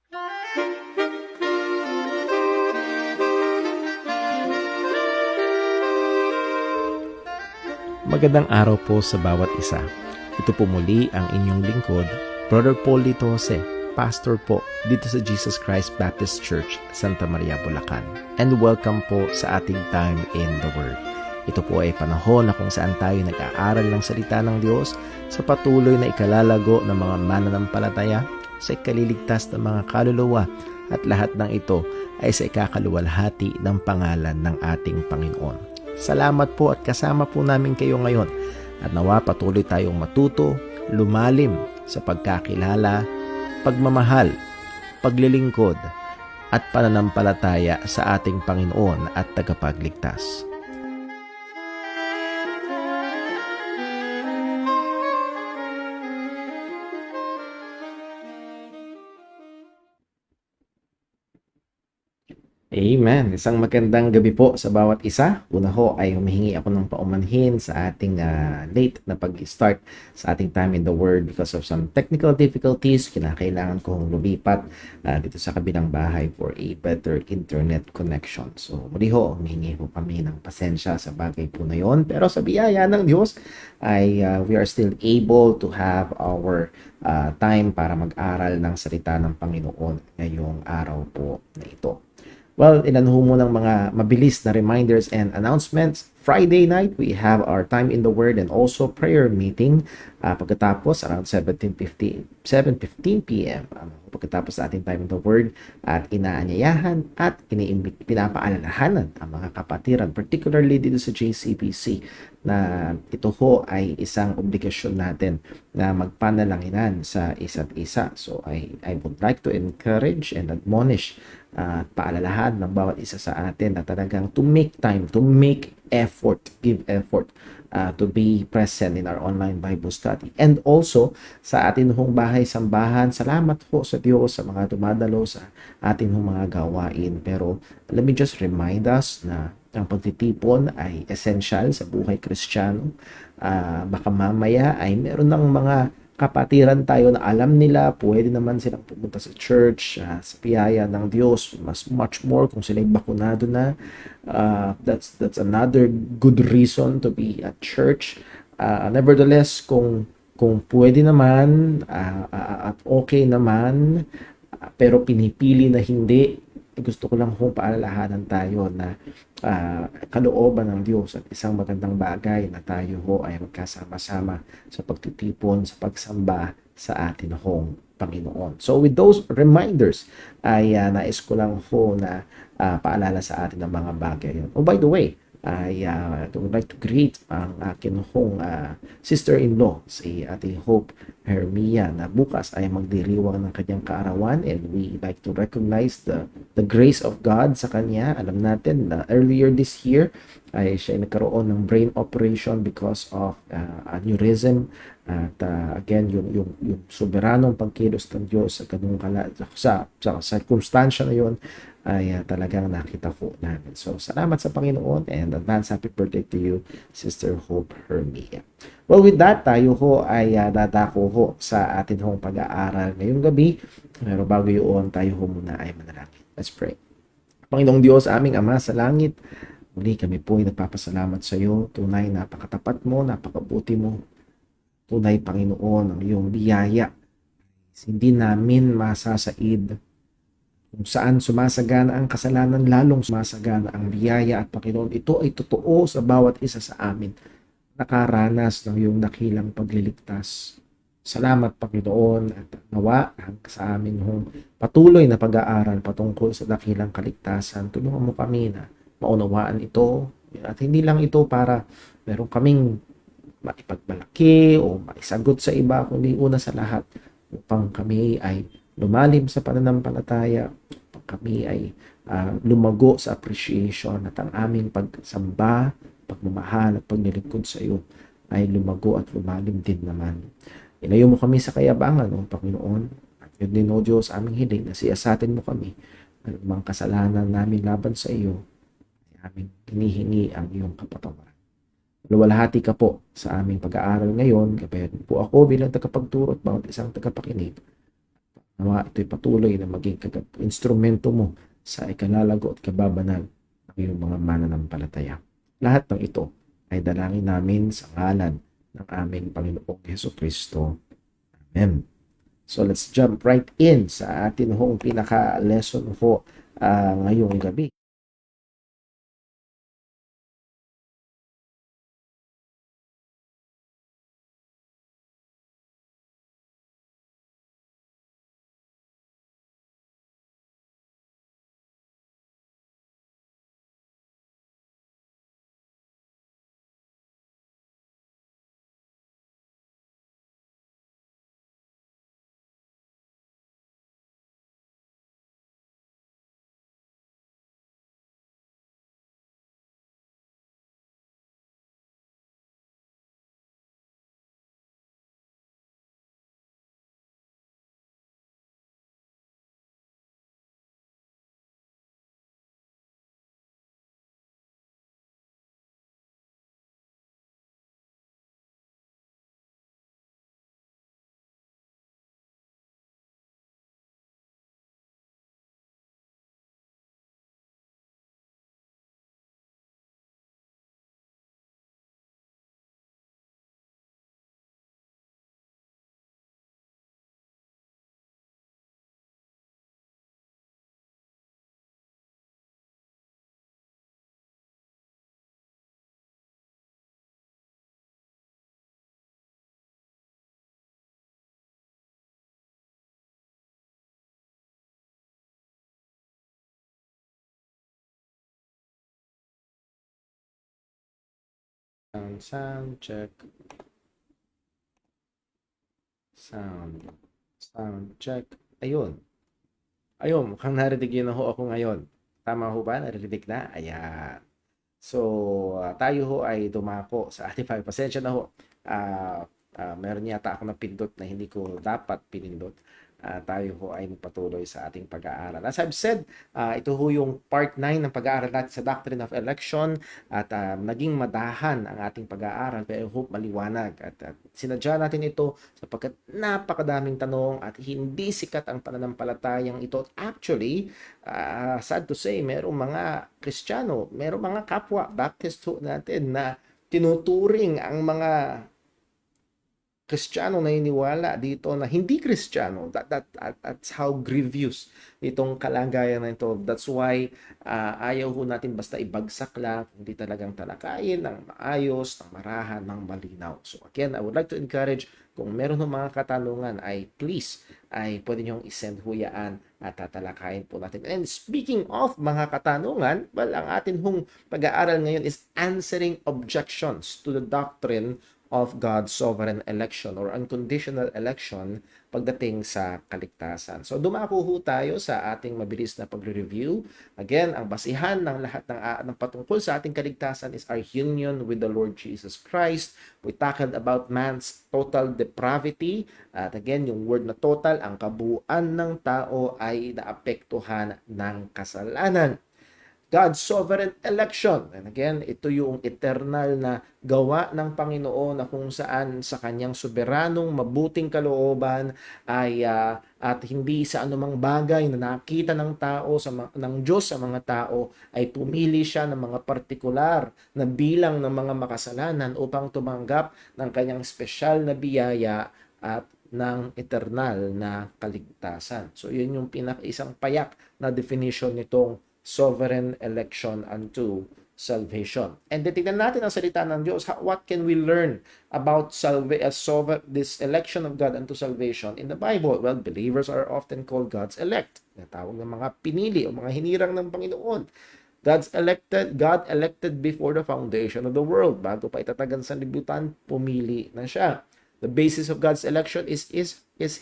Magandang araw po sa bawat isa. Ito po muli ang inyong lingkod, Brother Paul Lito Jose, Pastor po dito sa Jesus Christ Baptist Church, Santa Maria, Bulacan. And welcome po sa ating Time in the Word. Ito po ay panahon na kung saan tayo nag-aaral ng salita ng Diyos sa patuloy na ikalalago ng mga mananampalataya, sa ikaliligtas ng mga kaluluwa, at lahat ng ito ay sa ikakaluwalhati ng pangalan ng ating Panginoon. Salamat po at kasama po namin kayo ngayon at nawa patuloy tayong matuto, lumalim sa pagkakilala, pagmamahal, paglilingkod at pananampalataya sa ating Panginoon at tagapagligtas. Amen. Isang magandang gabi po sa bawat isa. Una ho ay humihingi ako ng paumanhin sa ating late na pag-start sa ating Time in the Word because of some technical difficulties. Kinakailangan kong lumipat dito sa kabilang bahay for a better internet connection. So muli ho, humihingi po kami ng pasensya sa bagay po na yon. Pero sa biyaya ng Diyos ay we are still able to have our time para mag-aral ng salita ng Panginoon ngayong araw po na ito. Well, ilan ho mo ng mga mabilis na reminders and announcements. Friday night, we have our Time in the Word and also prayer meeting. Pagkatapos, around 7:15 p.m. Pagkatapos sa ating Time in the Word at inaanyayahan at pinapaalalahanan ang mga kapatiran, particularly dito sa JCPC, na ito ho ay isang obligasyon natin na magpanalanginan sa isa't isa. So I would like to encourage and admonish at paalalahan ng bawat isa sa atin na talagang to make time, to make effort, give effort to be present in our online Bible study. And also, sa atin hong bahay-sambahan, salamat po sa Diyos sa mga dumadalo sa atin hong mga gawain. Pero let me just remind us na ang pagtitipon ay essential sa buhay Kristiyano. Baka mamaya ay meron ng mga kapatiran tayo na alam nila, pwede naman silang pumunta sa church, sa biyaya ng Diyos, much more kung sila'y bakunado na. That's another good reason to be at church. Nevertheless, kung pwede naman at okay naman, pero pinipili na hindi, gusto ko lang kung paalalahanan tayo na kalooban ng Diyos at isang magandang bagay na tayo ho ay magkasama-sama sa pagtitipon, sa pagsamba sa atin hong Panginoon. So with those reminders ay nais ko lang ho na paalala sa atin ng mga bagay yun. Oh, by the way, I would like to greet ang akin hong sister-in-law, si Ate Hope Hermia, na bukas ay magdiriwang ng kanyang kaarawan, and we like to recognize the grace of God sa kanya. Alam natin na earlier this year ay siya nagkaroon ng brain operation because of aneurysm. At again, yung soberanong pagkilos ng Diyos sa ganung sa circumstansya na yun ay talagang nakita ko namin. So, salamat sa Panginoon and advance happy birthday to you, Sister Hope Hermia. Well, with that, tayo ho ay dadako ho sa atin hong pag-aaral ngayong gabi. Pero bago yun, tayo ho muna ay manalangin. Let's pray. Panginoong Diyos, aming Ama sa langit, muli kami po ay nagpapasalamat sa iyo. Tunay, napakatapat mo, napakabuti mo. Tunay, Panginoon, ang iyong biyaya. Hindi namin masasaid kung saan sumasagana ang kasalanan, lalong sumasagana ang biyaya at Panginoon. Ito ay totoo sa bawat isa sa amin. Nakaranas ng iyong dakilang pagliligtas. Salamat, Panginoon, at nawa sa amin hong patuloy na pag-aaral patungkol sa dakilang kaligtasan. Tulungan mo kami na maunawaan ito at hindi lang ito para meron kaming maipagmalaki o maisagot sa iba, kundi una sa lahat upang kami ay lumalim sa pananampalataya, upang kami ay lumago sa appreciation at ang aming pagsamba, pagmamahal at paglilingkod sa iyo ay lumago at lumalim din naman. Ilayo mo kami sa kayabangan, O Panginoon, at yun din, O Diyos, aming hiling na siyasatin mo kami ang mga kasalanan namin laban sa iyo, ay aming hinihingi ang iyong kapatawaran. Luwalhati ka po sa aming pag-aaral ngayon. Gabayan po ako bilang tagapagturo at bawat isang tagapakinig. Nawa ito'y patuloy na maging instrumento mo sa ikalalago at kababanal ng iyong mga mananampalataya. Lahat ng ito ay dalangin namin sa ngalan ng aming Panginoong Hesukristo. Amen. So let's jump right in sa atin hong pinaka-lesson ho ngayong gabi. Sound check. Sound check. Ayun. Ayun, mukhang narinig yun na ho ako ngayon. Tama ho ba? Narinig na? Ayan. So, tayo ho ay dumako sa ating pasensya na ho. Meron yata ako napindot na hindi ko dapat pinindot. Tayo ho ay magpatuloy sa ating pag-aaral. As I've said, ito ho yung part 9 ng pag-aaral natin sa Doctrine of Election at naging madahan ang ating pag-aaral pero I hope maliwanag at sinadya natin ito sapagkat napakadaming tanong at hindi sikat ang pananampalatayang ito. Actually, sad to say, merong mga Kristiyano, merong mga kapwa Baptist ho natin na tinuturing ang mga Kristiyano na iniwala dito na hindi Kristiyano. That's how grievous itong kalagayan na ito. That's why ayaw ho natin basta ibagsak lang, hindi talagang talakayin ng maayos, ng marahan, ng malinaw. So again, I would like to encourage kung meron ng mga katanungan ay please ay pwede niyong isend huyaan at tatalakayin po natin. And speaking of mga katanungan, well, ang atin hong pag-aaral ngayon is answering objections to the doctrine of God's sovereign election or unconditional election pagdating sa kaligtasan. So dumako ho tayo sa ating mabilis na pagre-review. Again, ang basihan ng lahat ng patungkol sa ating kaligtasan is our union with the Lord Jesus Christ. We tackled about man's total depravity. At again, yung word na total, ang kabuuan ng tao ay naapektuhan ng kasalanan. God's sovereign election. And again, ito yung eternal na gawa ng Panginoon na kung saan sa kanyang soberanong mabuting kalooban ay at hindi sa anumang bagay na nakita ng tao ng Diyos sa mga tao ay pumili siya ng mga partikular na bilang ng mga makasalanan upang tumanggap ng kanyang espesyal na biyaya at ng eternal na kaligtasan. So yun yung isang payak na definition nitong sovereign election unto salvation. And titignan natin ang salita ng Diyos. What can we learn about this election of God unto salvation in the Bible? Well, believers are often called God's elect. Natawag ng mga pinili o mga hinirang ng Panginoon. God elected before the foundation of the world. Bago pa itatagan sa libutan, pumili na siya. The basis of God's election is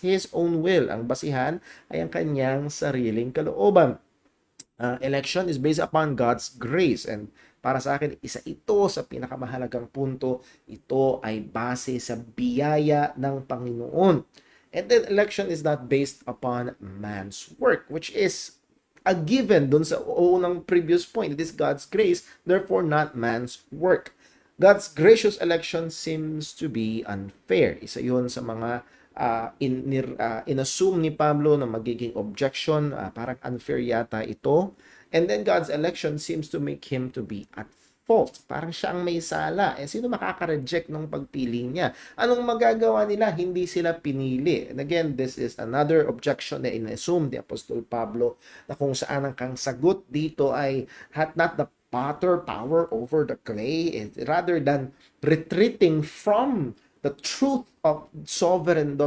His own will. Ang basihan ay ang kanyang sariling kalooban. Election is based upon God's grace, and para sa akin, isa ito sa pinakamahalagang punto. Ito ay base sa biyaya ng Panginoon. And then election is not based upon man's work, which is a given dun sa unang previous point. It is God's grace, therefore not man's work. God's gracious election seems to be unfair. Isa yun sa mga inassume ni Pablo na magiging objection, parang unfair yata ito. And then God's election seems to make him to be at fault. Parang siya ang may sala. Sino makaka-reject ng pagpili niya? Anong magagawa nila? Hindi sila pinili. And again, this is another objection na in-assume ni Apostol Pablo na kung saan ang kang sagot dito ay had not the potter power over the clay, rather than retreating from the truth of the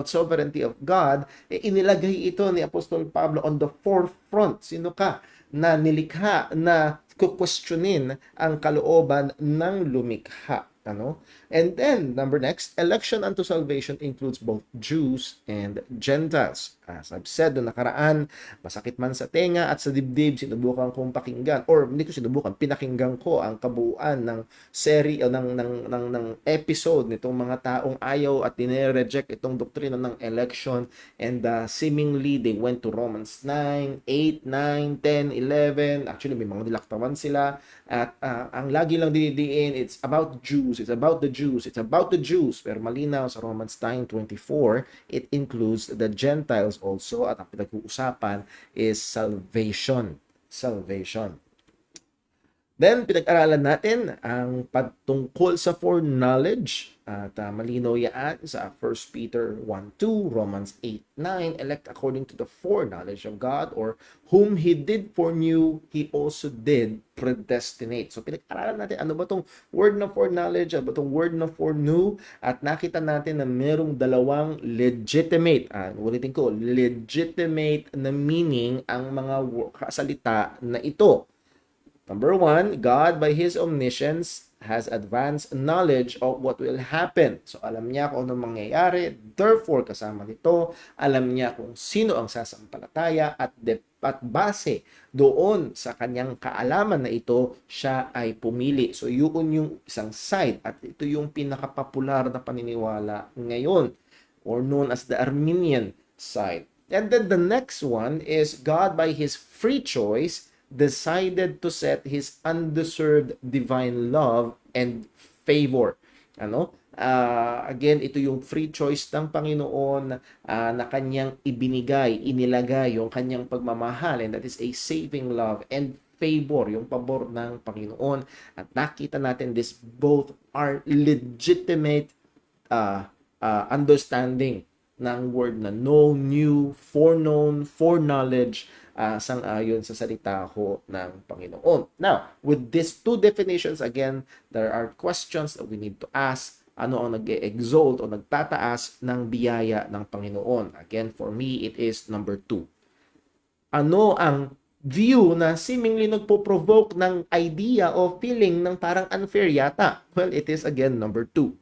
sovereignty of God, inilagay ito ni Apostol Pablo on the forefront. Sino ka na nilikha na kukwestiyonin ang kalooban ng lumikha? Ano? And then, next, election unto salvation includes both Jews and Gentiles. As I've said na nakaraan, masakit man sa tenga at sa dibdib, sinubukan kong pakinggan, or hindi ko sinubukan, pinakinggan ko ang kabuuan ng serie o ng episode nitong mga taong ayaw at dinireject itong doktrina ng election, and seemingly they went to Romans 9, 8, 9, 10, 11. Actually, may mga nilaktawan sila. At ang lagi lang dinidiin, it's about Jews, it's about the Jews, it's about the Jews. Pero malinaw sa Romans 9:24, it includes the Gentiles also, at ang pinag-uusapan is salvation. Salvation. Then, pinag-aralan natin ang patungkol sa foreknowledge. At malinaw yan sa 1 Peter 1:2, Romans 8:9, elect according to the foreknowledge of God, or whom He did foreknew, He also did predestinate. So, pinag-aralan natin ano ba itong word na foreknowledge, ano ba itong word na foreknew, at nakita natin na merong dalawang legitimate, ulitin ko, legitimate na meaning ang mga salita na ito. Number one, God by His omniscience has advanced knowledge of what will happen. So alam niya kung anong mangyayari. Therefore, kasama nito, alam niya kung sino ang sasampalataya, at base doon sa kanyang kaalaman na ito, siya ay pumili. So yun yung isang side, at ito yung pinakapopular na paniniwala ngayon, or known as the Arminian side. And then the next one is God by His free choice decided to set His undeserved divine love and favor. Again, ito yung free choice ng Panginoon na kanyang ibinigay, inilagay yung kanyang pagmamahal, and that is a saving love and favor, yung pabor ng Panginoon. At nakita natin this both are legitimate understanding ng word na know, knew, foreknown, foreknowledge, sang-ayon sa salita ko ng Panginoon. Now, with these two definitions, again, there are questions that we need to ask. Ano ang nag-exalt o nagtataas ng biyaya ng Panginoon? Again, for me, it is number 2. Ano ang view na seemingly nagpo-provoke ng idea o feeling ng parang unfair yata? Well, it is again number 2.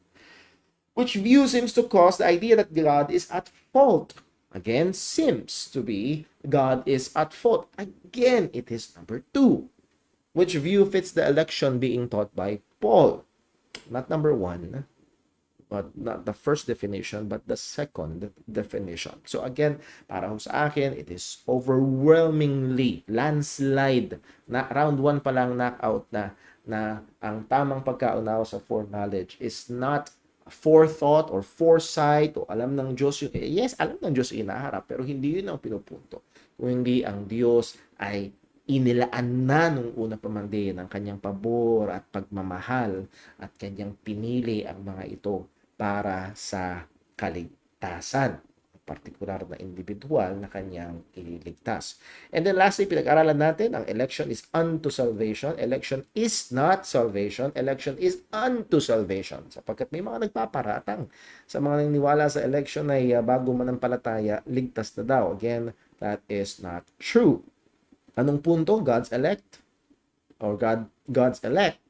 Which view seems to cause the idea that God is at fault? Again, seems to be God is at fault. Again, it is number 2. Which view fits the election being taught by Paul? Not number 1, but not the first definition, but the second definition. So again, para sa akin, it is overwhelmingly landslide na round 1 pa lang knockout na ang tamang pagkaunawa sa foreknowledge is not forethought or foresight o alam ng Diyos yung, yes, alam ng Diyos yung inaharap, pero hindi yun ang pinupunto. Kung hindi ang Diyos ay inilaan na nung una pa man din ang kanyang pabor at pagmamahal, at kanyang pinili ang mga ito para sa kaligtasan, partikular na individual na kanyang ililigtas. And then lastly, pinag-aralan natin, ang election is unto salvation. Election is not salvation. Election is unto salvation. Sapagkat may mga nagpaparatang sa mga naniniwala sa election ay bago manampalataya, ligtas na daw. Again, that is not true. Anong punto? God's elect or God's elect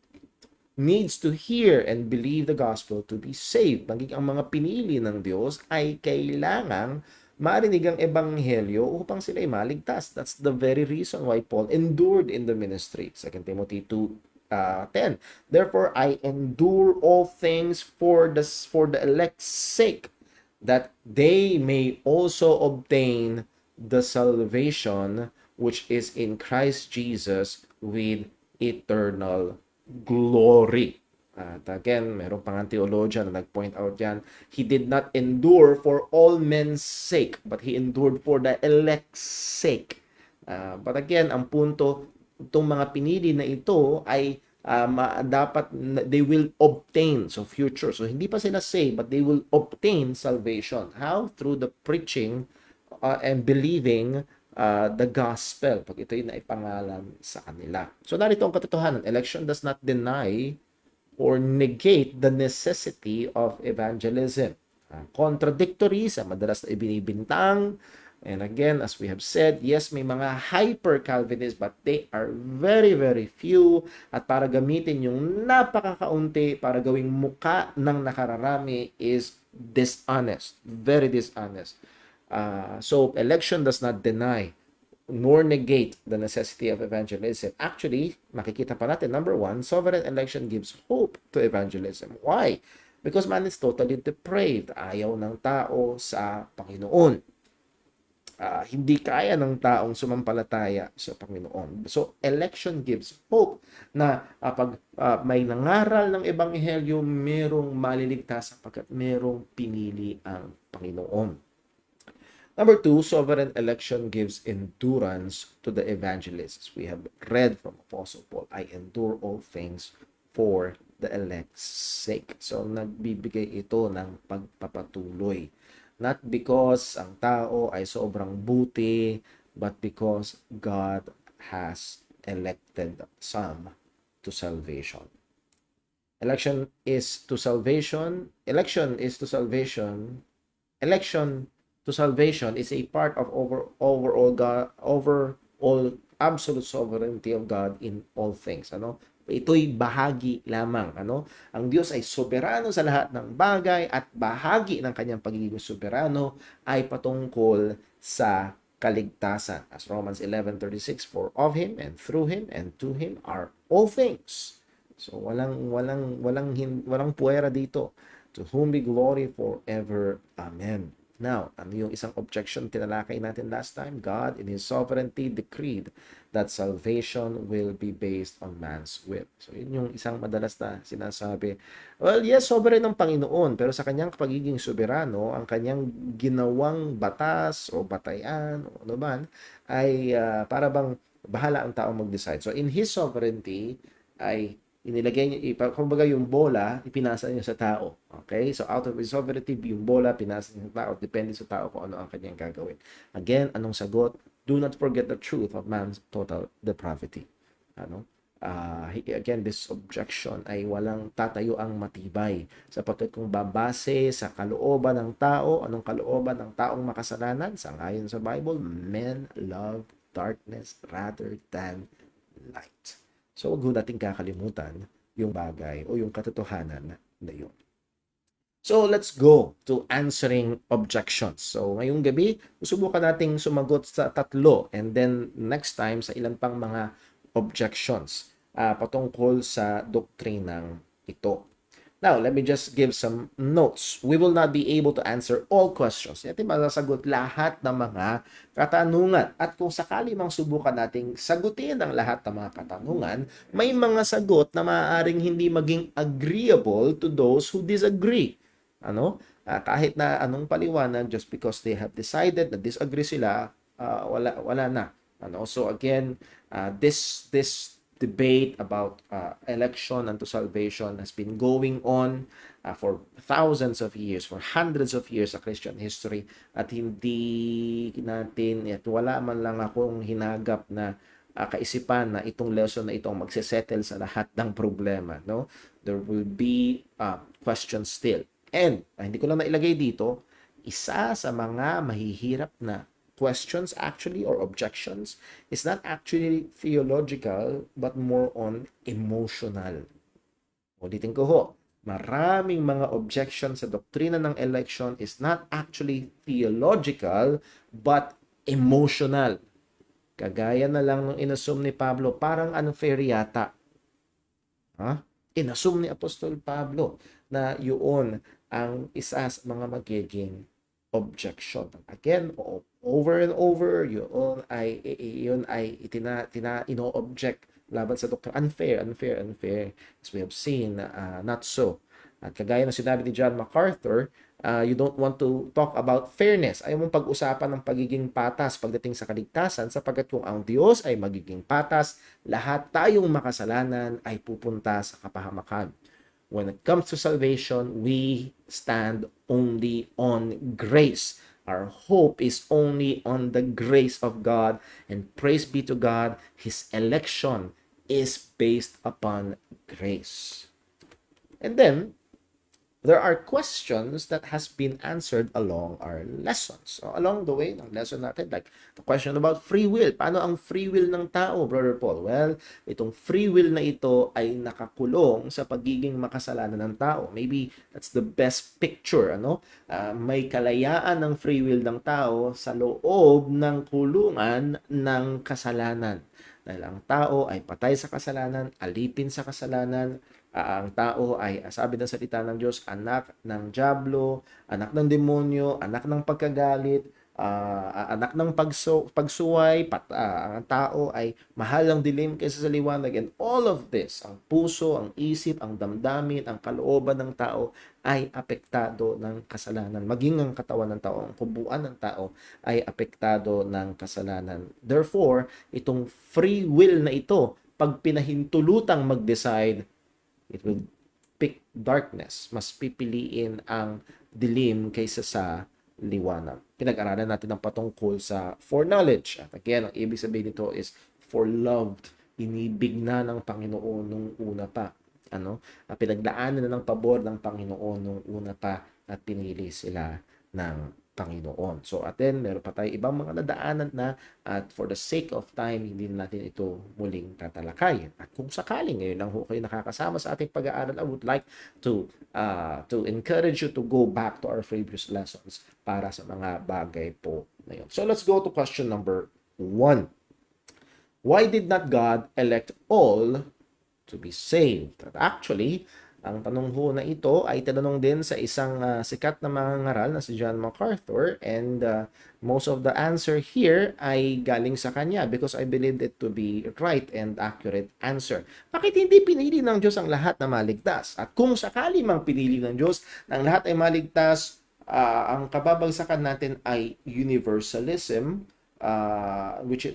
needs to hear and believe the gospel to be saved. Maging ang mga pinili ng Diyos ay kailangang marinig ang ebanghelyo upang sila ay maligtas. That's the very reason why Paul endured in the ministry. 2 Timothy 2:10. Therefore, I endure all things for the elect's sake, that they may also obtain the salvation which is in Christ Jesus with eternal glory. At again, meron pang ang theologian na nag-point out yan, He did not endure for all men's sake, but He endured for the elect's sake. But again, ang punto, itong mga pinili na ito ay dapat they will obtain so future, so hindi pa sila saved but they will obtain salvation. How? Through the preaching and believing the gospel pag ito'y naipangalan sa kanila. So narito ang katotohanan, election does not deny or negate the necessity of evangelism. Contradictory sa madalas na ibinibintang. And again, as we have said, yes, may mga hyper-Calvinists, but they are very, very few. At para gamitin yung napakakaunti para gawing muka ng nakararami is dishonest. Very dishonest. So, election does not deny nor negate the necessity of evangelism. Actually, makikita pa natin, number one, sovereign election gives hope to evangelism. Why? Because man is totally depraved. Ayaw ng tao sa Panginoon. Hindi kaya ng taong sumampalataya sa Panginoon. So, election gives hope na pag may nangaral ng Ebanghelyo, merong maliligtas sapagkat merong pinili ang Panginoon. Number two, sovereign election gives endurance to the evangelists. We have read from Apostle Paul, I endure all things for the elect's sake. So, nagbibigay ito ng pagpapatuloy. Not because ang tao ay sobrang buti, but because God has elected some to salvation. Election is to salvation. Election is to salvation. Election to salvation is a part of overall absolute sovereignty of God in all things. Ito'y bahagi lamang. Ang Diyos ay soberano sa lahat ng bagay at bahagi ng kanyang pagiging soberano ay patungkol sa kaligtasan. As Romans 11:36, for of Him and through Him and to Him are all things. So walang puwera dito. To whom be glory forever. Amen. Now, ano yung isang objection tinalakay natin last time? God in His sovereignty decreed that salvation will be based on man's will. So, yun yung isang madalas na sinasabi. Well, yes, sovereign ng Panginoon, pero sa kanyang pagiging soberano, ang kanyang ginawang batas o batayan o ano man, ay para bang bahala ang tao mag-decide. So, in His sovereignty, ay inilagay niya, kumbaga yung bola, ipinasa niya sa tao. Okay? So, out of His sovereignty, yung bola, pinasa niya sa tao. Depende sa tao kung ano ang kanyang gagawin. Again, anong sagot? Do not forget the truth of man's total depravity. Again, this objection ay walang tatayo ang matibay. Sapagkat kung babase sa kalooban ng tao, anong kalooban ng taong makasalanan? Sangayon sa Bible, men love darkness rather than light. So, huwag nating kakalimutan yung bagay o yung katotohanan na yun. So, let's go to answering objections. So, ngayong gabi, susubukan nating sumagot sa tatlo and then next time sa ilan pang mga objections patungkol sa doktrinang ito. Now, let me just give some notes. We will not be able to answer all questions. Hindi masasagot lahat ng mga katanungan. At kung sakali mang subukan nating sagutin ang lahat ng mga katanungan, may mga sagot na maaaring hindi maging agreeable to those who disagree. Kahit na anong paliwanag, just because they have decided na disagree sila, wala na. So again, this debate about election unto salvation has been going on for thousands of years, for hundreds of years sa Christian history, at hindi natin, at wala man lang akong hinagap na kaisipan na itong lesson na itong magsesettle sa lahat ng problema. There will be questions still. And hindi ko lang nailagay dito, isa sa mga mahihirap na questions actually or objections is not actually theological but more on emotional. Ulitin ko ho, maraming mga objections sa doktrina ng election is not actually theological but emotional. Kagaya na lang nung inassume ni Pablo, parang unfair yata. Inassume ni Apostol Pablo na yun ang isa sa mga magiging objection. Again, over and over, yun ay ino-object laban sa doktor. Unfair, unfair, unfair. As we have seen, not so. At kagaya ng sinabi ni John MacArthur, you don't want to talk about fairness. Ayaw mong pag-usapan ng pagiging patas pagdating sa kaligtasan sapagkat kung ang Diyos ay magiging patas, lahat tayong makasalanan ay pupunta sa kapahamakan. When it comes to salvation, we stand only on grace. Our hope is only on the grace of God, and praise be to God, His election is based upon grace. And then, there are questions that has been answered along our lessons. So, along the way, ng lesson natin, like the question about free will. Paano ang free will ng tao, Brother Paul? Well, itong free will na ito ay nakakulong sa pagiging makasalanan ng tao. Maybe that's the best picture, ano? May kalayaan ng free will ng tao sa loob ng kulungan ng kasalanan. Dahil ang tao ay patay sa kasalanan, alipin sa kasalanan, ang tao ay, sabi ng salita ng Diyos, anak ng dyablo, anak ng demonyo, anak ng pagkagalit, anak ng pagsuway, ang tao ay mahal ang dilim kaysa sa liwanag. And all of this, ang puso, ang isip, ang damdamin, ang kalooban ng tao ay apektado ng kasalanan. Maging ang katawan ng tao, ang kabuuan ng tao ay apektado ng kasalanan. Therefore, itong free will na ito, pag pinahintulutang mag-decide, it will pick darkness. Mas pipiliin ang dilim kaysa sa liwanag. Pinag-aralan natin ang patungkol sa foreknowledge. At again, ang ibig sabihin nito is foreloved. Inibig na ng Panginoon nung una pa. Pinagdaanan na ng pabor ng Panginoon nung una pa at pinili sila ng Panginoon. So, at then, meron pa tayo ibang mga nadaanan na at for the sake of time, hindi natin ito muling tatalakayin. At kung sakaling ngayon lang ho kayo nakakasama sa ating pag-aaral, I would like to encourage you to go back to our previous lessons para sa mga bagay po na yun. So, let's go to question number 1. Why did not God elect all to be saved? At actually, ang tanong ho na ito ay tinanong din sa isang sikat na mangangaral na si John MacArthur, and most of the answer here ay galing sa kanya because I believe it to be right and accurate answer. Bakit hindi pinili ng Diyos ang lahat na maligtas? At kung sakali mang pinili ng Diyos na ang lahat ay maligtas, ang kababagsakan natin ay universalism, which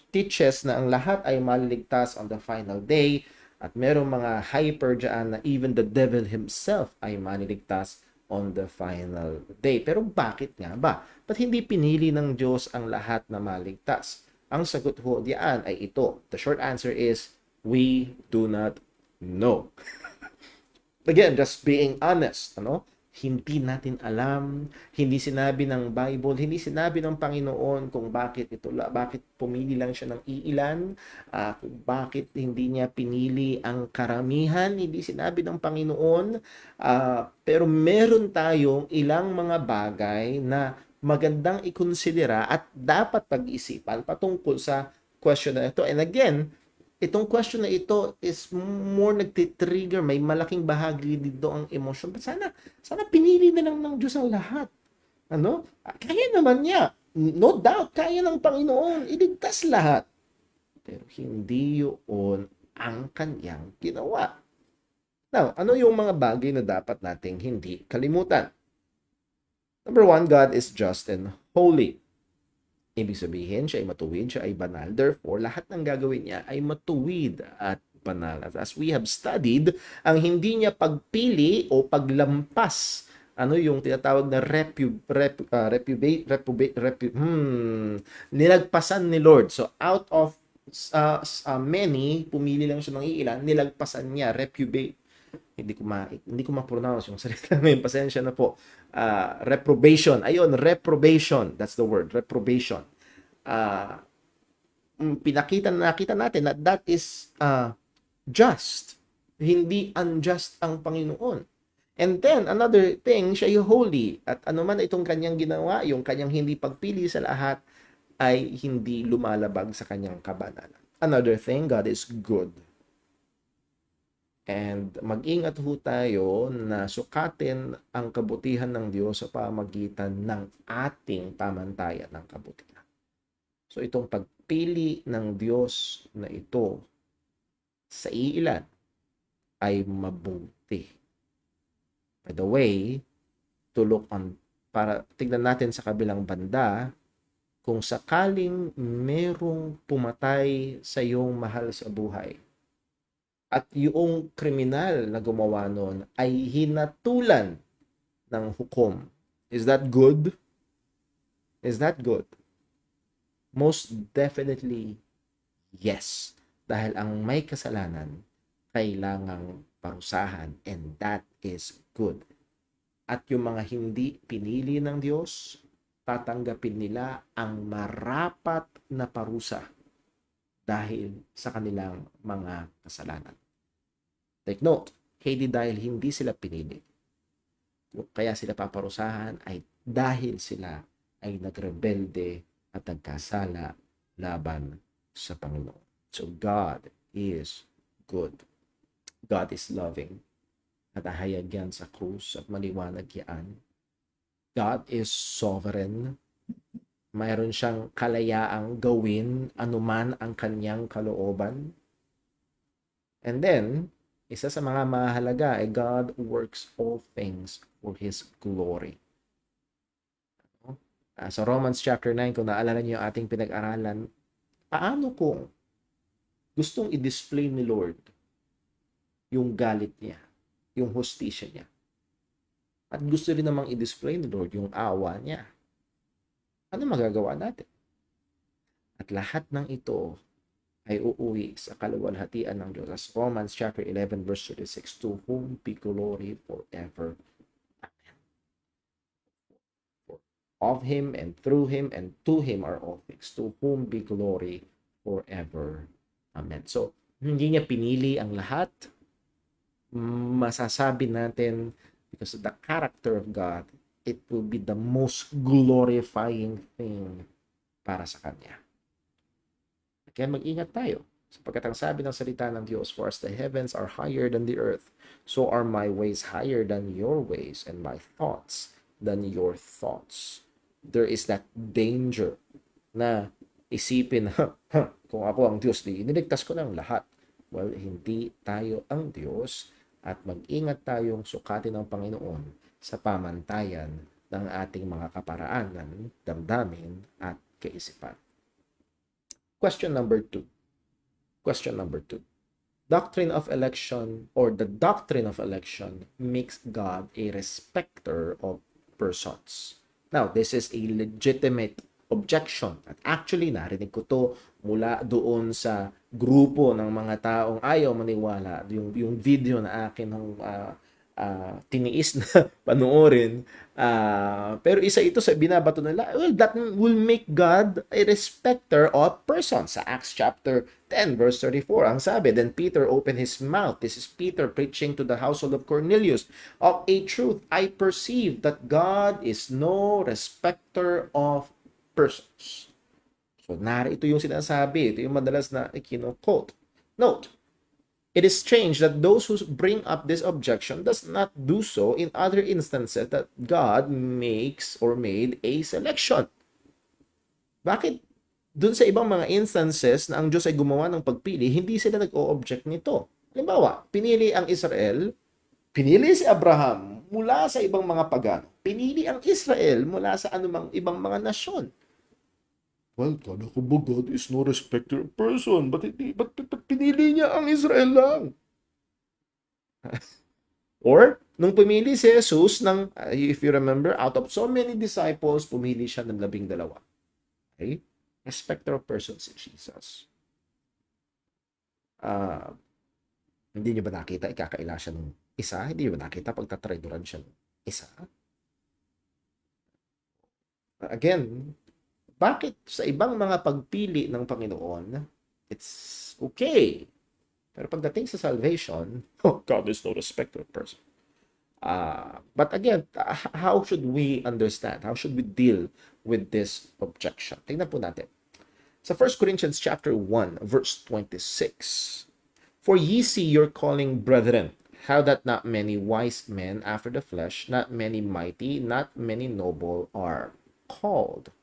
teaches na ang lahat ay maliligtas on the final day. At merong mga hyper dyan na even the devil himself ay maniligtas on the final day. Pero bakit nga ba? Ba't hindi pinili ng Diyos ang lahat na maligtas? Ang sagot ho diyan ay ito. The short answer is, we do not know. Again, just being honest, hindi natin alam, hindi sinabi ng Bible, hindi sinabi ng Panginoon kung bakit pumili lang siya ng iilan, kung bakit hindi niya pinili ang karamihan, hindi sinabi ng Panginoon, pero meron tayong ilang mga bagay na magandang ikonsidera at dapat pag-isipan patungkol sa question na ito. And again, itong question na ito is more nagtitrigger, may malaking bahagi dito ang emosyon. Sana pinili na lang ng Diyos ang lahat. Kaya naman niya. No doubt, kaya ng Panginoon. Iligtas lahat. Pero hindi yun ang kanyang ginawa. Now, ano yung mga bagay na dapat nating hindi kalimutan? Number 1, God is just and holy. Ibig sabihin, siya ay matuwid, siya ay banal. Therefore, lahat ng gagawin niya ay matuwid at banal. As we have studied, ang hindi niya pagpili o paglampas, yung tinatawag na nilagpasan ni Lord. So, out of many, pumili lang siya ng iilan, nilagpasan niya, reprobate. Hindi ko ma-pronounce yung salita ngayon. Pasensya na po. Reprobation. Ayun, reprobation. That's the word, reprobation. Nakita natin na that is just. Hindi unjust ang Panginoon. And then, another thing, siya yung holy. At anuman itong kanyang ginawa, yung kanyang hindi pagpili sa lahat, ay hindi lumalabag sa kanyang kabanalan. Another thing, God is good. And mag-ingat ho tayo na sukatin ang kabutihan ng Diyos sa pamagitan ng ating pamantayan ng kabutihan. So itong pagpili ng Diyos na ito sa iilan ay mabuti. By the way, to look on, para tignan natin sa kabilang banda, kung sakaling merong pumatay sa iyong mahal sa buhay, at yung kriminal na gumawa nun ay hinatulan ng hukom, is that good? Is that good? Most definitely, yes. Dahil ang may kasalanan, kailangang parusahan, and that is good. At yung mga hindi pinili ng Diyos, tatanggapin nila ang marapat na parusa dahil sa kanilang mga kasalanan. Take note, hindi dahil hindi sila pinili. Kaya sila paparusahan ay dahil sila ay nagrebelde at nagkasala laban sa Panginoon. So God is good. God is loving. At ahayag yan sa krus at maliwanag yan. God is sovereign. Mayroon siyang kalayaang gawin anuman ang kanyang kalooban. And then, isa sa mga mahalaga ay God works all things for His glory. Sa Romans chapter 9, kung naalala niyo yung ating pinag-aralan, paano kung gustong i-display ni Lord yung galit niya, yung hustisya niya, at gusto rin namang i-display ni Lord yung awa niya? Ano magagawa natin? At lahat ng ito ay uuwi sa kaluwalhatian ng Diyos. As Romans chapter 11 verse 36, to whom be glory forever. Amen. For of Him and through Him and to Him are all things. To whom be glory forever. Amen. So, hindi niya pinili ang lahat. Masasabi natin, because of the character of God, it will be the most glorifying thing para sa Kanya. Kaya mag-ingat tayo. Sapagkat ang sabi ng salita ng Diyos, for as the heavens are higher than the earth, so are my ways higher than your ways, and my thoughts than your thoughts. There is that danger na isipin, kung ako ang Diyos, iniligtas ko ng lahat. Well, hindi tayo ang Diyos, at mag-ingat tayong sukatin ng Panginoon sa pamantayan ng ating mga kaparaanan, damdamin, at kaisipan. Question number 2. Doctrine of election, or the doctrine of election, makes God a respecter of persons. Now, this is a legitimate objection. At actually, narinig ko to mula doon sa grupo ng mga taong ayaw maniwala. Yung video na akin ng tiniis na panoorin. Pero isa ito sa binabato nila, well, that will make God a respecter of persons. Sa Acts chapter 10 verse 34, ang sabi, then Peter opened his mouth. This is Peter preaching to the household of Cornelius. Of a truth, I perceive that God is no respecter of persons. So, ito yung sinasabi. Ito yung madalas na kino-quote. Note, it is strange that those who bring up this objection does not do so in other instances that God makes or made a selection. Bakit dun sa ibang mga instances na ang Diyos ay gumawa ng pagpili, hindi sila nag-o-object nito? Halimbawa, pinili ang Israel, pinili si Abraham mula sa ibang mga pagano, pinili ang Israel mula sa anumang ibang mga nasyon. Well, kala ko ba God is no respecter of person? Ba't pinili niya ang Israel lang? Or, nung pumili si Jesus, if you remember, out of so many disciples, pumili siya ng 12. Okay? Respecter of person si Jesus. Hindi niyo ba nakita, ikakaila siya ng isa? Hindi niyo ba nakita, pagtatraidoran siya ng isa? Again, bakit sa ibang mga pagpili ng Panginoon, it's okay. Pero pagdating sa salvation, God is no respecter of person. But again, how should we understand? How should we deal with this objection? Tingnan po natin. Sa 1 Corinthians chapter 1, verse 26. For ye see your calling, brethren, how that not many wise men after the flesh, not many mighty, not many noble are called.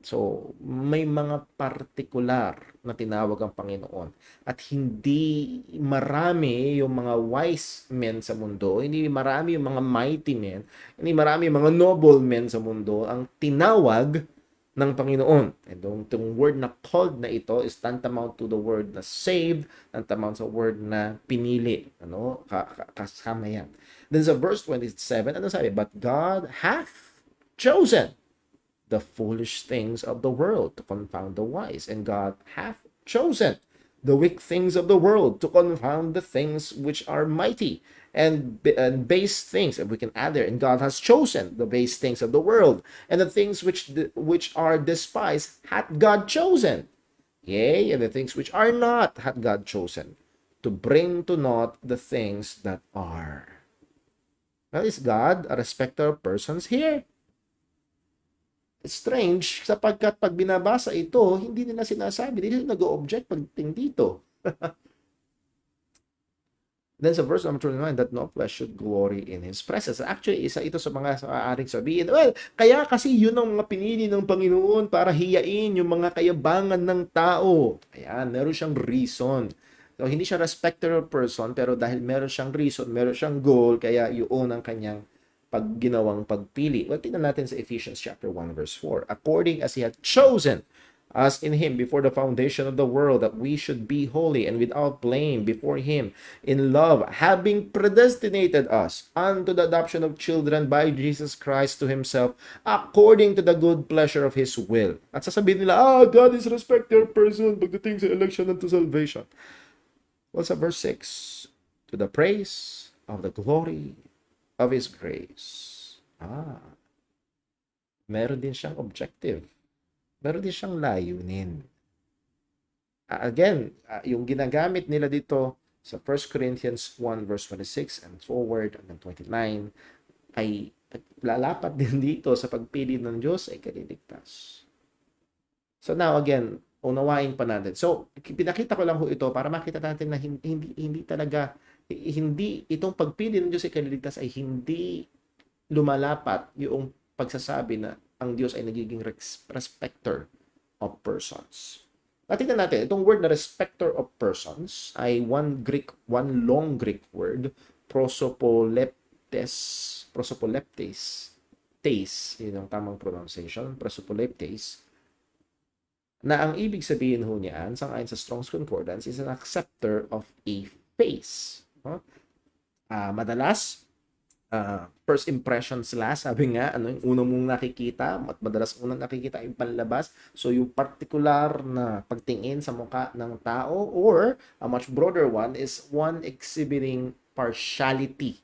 So, may mga partikular na tinawag ang Panginoon at hindi marami yung mga wise men sa mundo, hindi marami yung mga mighty men, hindi marami yung mga noble men sa mundo ang tinawag ng Panginoon. And yung word na called na ito is tantamount to the word na saved, tantamount sa word na pinili. Ano? Kasama yan. Then sa verse 27, ano sabi? But God hath chosen the foolish things of the world to confound the wise, and God hath chosen the weak things of the world to confound the things which are mighty, and base things, and we can add there, and God has chosen the base things of the world, and the things which are despised hath God chosen, yea, and the things which are not hath God chosen, to bring to naught the things that are. Well, is God a respecter of persons here? Strange sapagkat pag binabasa ito, hindi nila sinasabi, hindi nila nag-o-object pagdating dito. Then sa verse number 29, that no flesh should glory in His presence. Actually, isa ito sa mga maaaring sabihin, well, kaya kasi yun ang mga pinili ng Panginoon para hiyain yung mga kayabangan ng tao. Ayan, meron siyang reason. So, hindi siya respecter of person, pero dahil meron siyang reason, meron siyang goal, kaya yun ang kanyang ginawang pagpili. Well, tingnan natin sa Ephesians chapter 1 verse 4. According as He had chosen us in Him before the foundation of the world, that we should be holy and without blame before Him in love, having predestinated us unto the adoption of children by Jesus Christ to Himself, according to the good pleasure of His will. At sasabihin nila, God is respecter of person pagdating sa election and to salvation. Well, sa verse 6, to the praise of the glory of His grace. Meron din siyang objective. Meron din siyang layunin. Again, yung ginagamit nila dito sa 1 Corinthians 1 verse 26 and forward hanggang 29 ay lalapat din dito sa pagpili ng Diyos ay kaliligtas. So now again, unawain pa natin. So, pinakita ko lang ho ito para makita natin na hindi talaga itong pagpili ng Diyos ay kaliligtas ay hindi lumalapat yung pagsasabi na ang Diyos ay nagiging respecter of persons. Tingnan natin, itong word na respecter of persons ay one long Greek word, prosopoleptes, yun ang tamang pronunciation, prosopoleptes, na ang ibig sabihin ho niyan, sangayon sa Strong's Concordance, is an acceptor of a face. Madalas, first impressions last, sabi nga, ano yung unang mong nakikita, at madalas unang nakikita yung panlabas. So, yung particular na pagtingin sa mukha ng tao, or a much broader one is one exhibiting partiality.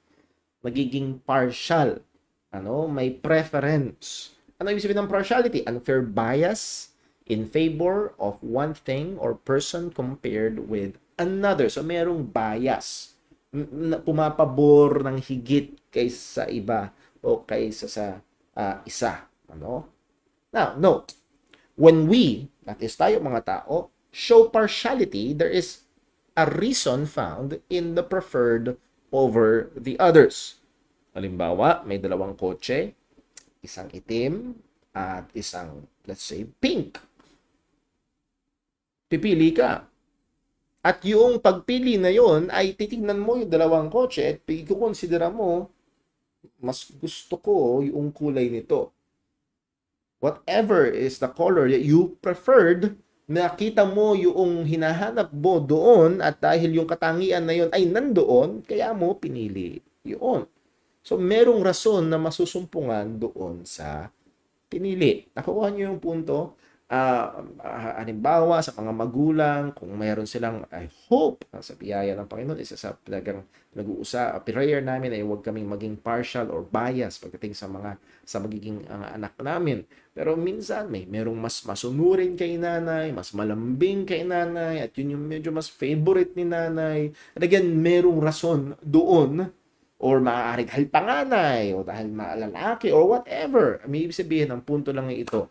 Magiging partial. May preference. Ano ibig sabihin ng partiality? Unfair bias in favor of one thing or person compared with another. So, merong bias. Pumapabor ng higit kaysa iba o kaysa sa isa. Now, note, when we, that is tayo mga tao, show partiality, there is a reason found in the preferred over the others. Halimbawa, may dalawang kotse, isang itim at isang, let's say, pink. Pipili ka. At yung pagpili na yon ay titignan mo yung dalawang kotse at i-consider mo, mas gusto ko yung kulay nito. Whatever is the color that you preferred, nakita mo yung hinahanap mo doon at dahil yung katangian na yon ay nandoon, kaya mo pinili yun. So, merong rason na masusumpungan doon sa pinili. Nakuha niyo yung punto? Halimbawa sa mga magulang, kung mayroon silang, I hope, sa biyaya ng Panginoon, isa sa prayer namin ay huwag kaming maging partial or bias pagdating sa magiging anak namin. Pero minsan merong mas masunurin kay nanay, mas malambing kay nanay, at yun yung medyo mas favorite ni nanay. And again, merong rason doon, or maaaring dahil panganay, o dahil lalaki, or whatever. May ibig sabihin, ang punto lang ito,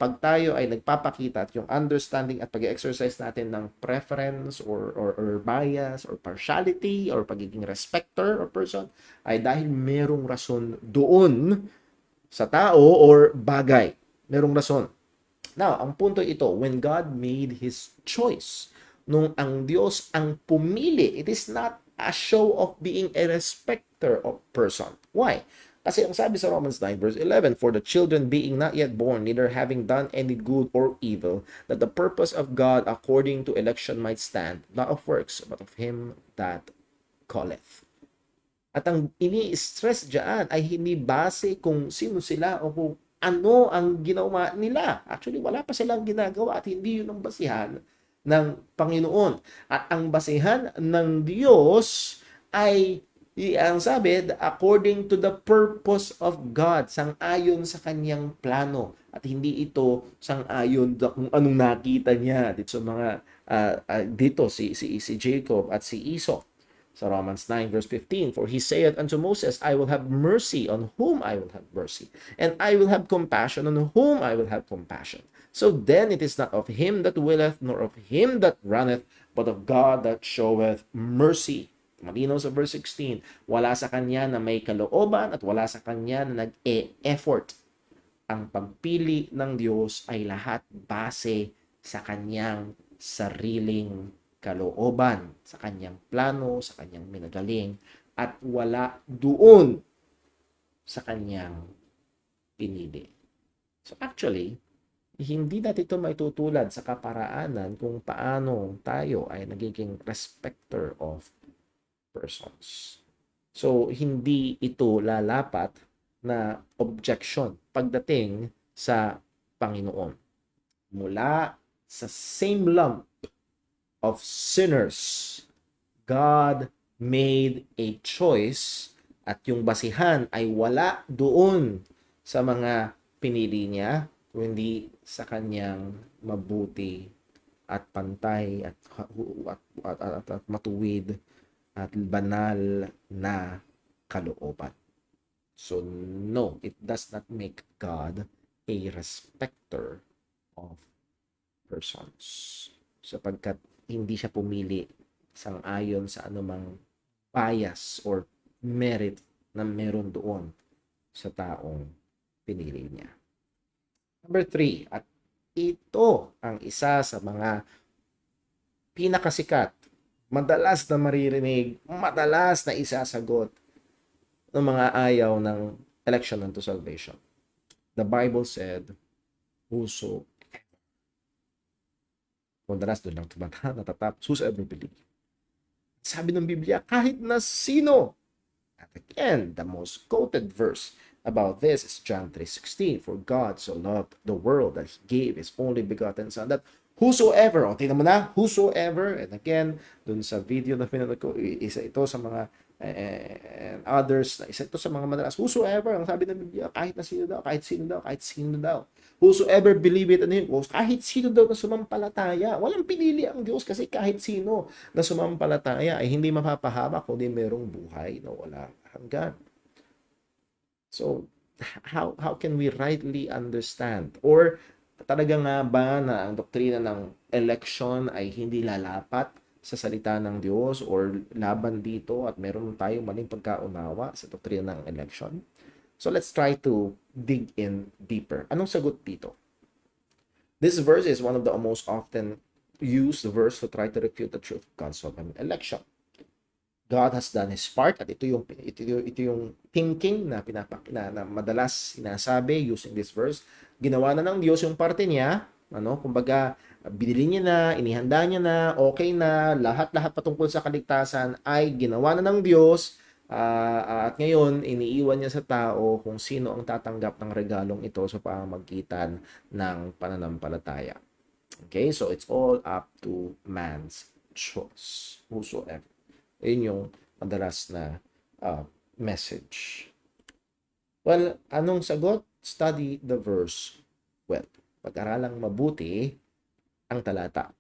pag tayo ay nagpapakita at yung understanding at pag-exercise natin ng preference or bias or partiality or pagiging respecter or person ay dahil merong rason doon sa tao or bagay. Merong rason. Now, ang punto ito, when God made His choice, nung ang Diyos ang pumili, it is not a show of being a respecter of person. Why? Kasi ang sabi sa Romans 9 verse 11, for the children being not yet born, neither having done any good or evil, that the purpose of God according to election might stand, not of works, but of Him that calleth. At ang ini-stress dyan ay hindi base kung sino sila o kung ano ang ginawa nila. Actually, wala pa silang ginagawa at hindi yun ang basihan ng Panginoon. At ang basihan ng Diyos ay ang sabi, according to the purpose of God, sang-ayon sa kanyang plano. At hindi ito sang-ayon kung anong nakita niya dito sa mga dito si Jacob at si Esau. So Romans 9 verse 15, for he saith unto Moses, I will have mercy on whom I will have mercy, and I will have compassion on whom I will have compassion. So then it is not of him that willeth, nor of him that runneth, but of God that showeth mercy. Malinaw sa verse 16, wala sa kanya na may kalooban at wala sa kanya na nag-e-effort. Ang pagpili ng Diyos ay lahat base sa kanyang sariling kalooban, sa kanyang plano, sa kanyang minagaling, at wala doon sa kanyang pinili. So actually, hindi natin ito maitutulad sa kaparaanan kung paano tayo ay nagiging respecter of persons. So, hindi ito lalapat na objection pagdating sa Panginoon. Mula sa same lump of sinners, God made a choice at yung basihan ay wala doon sa mga pinili niya, kundi sa kanyang mabuti at pantay at matuwid at banal na kalooban. So no, it does not make God a respecter of persons. Sapagkat hindi siya pumili sang-ayon sa anumang bias or merit na meron doon sa taong pinili niya. Number 3, at ito ang isa sa mga pinakasikat, madalas na maririnig, madalas na isasagot ng mga ayaw ng election unto salvation. The Bible said, whoso madalas doon lang natatapos, whosoever believe. Sabi ng Biblia, kahit na sino. At again, the most quoted verse about this is John 3:16. For God so loved the world that He gave His only begotten Son, that whosoever, o tingnan mo na, whosoever, and again, dun sa video na pinanood ko, isa ito sa mga and others, isa ito sa mga madalas, whosoever, ang sabi ng Biblia, kahit na sino daw, kahit sino daw, kahit sino daw. Whosoever believe it, ano yun? Kahit sino daw na sumampalataya. Walang pinili ang Diyos kasi kahit sino na sumampalataya ay hindi mapapahama kundi merong buhay na wala hanggan. So, how can we rightly understand? Or talaga nga ba na ang doktrina ng election ay hindi lalapat sa salita ng Diyos or laban dito at meron tayong maling pagkaunawa sa doktrina ng election? So let's try to dig in deeper. Anong sagot dito? This verse is one of the most often used verse to try to refute the truth of God's sovereign election. God has done His part at ito yung thinking na na madalas sinasabi using this verse. Ginawa na ng Diyos yung parte niya, kumbaga binili niya na, inihanda niya na, okay na, lahat-lahat patungkol sa kaligtasan ay ginawa na ng Diyos. At ngayon, iniiwan niya sa tao kung sino ang tatanggap ng regalong ito sa pamamagitan ng pananampalataya. Okay, so it's all up to man's choice, whosoever. Yun yung madalas na message. Well, anong sagot? Study the verse well. Pag-aralang mabuti ang talata.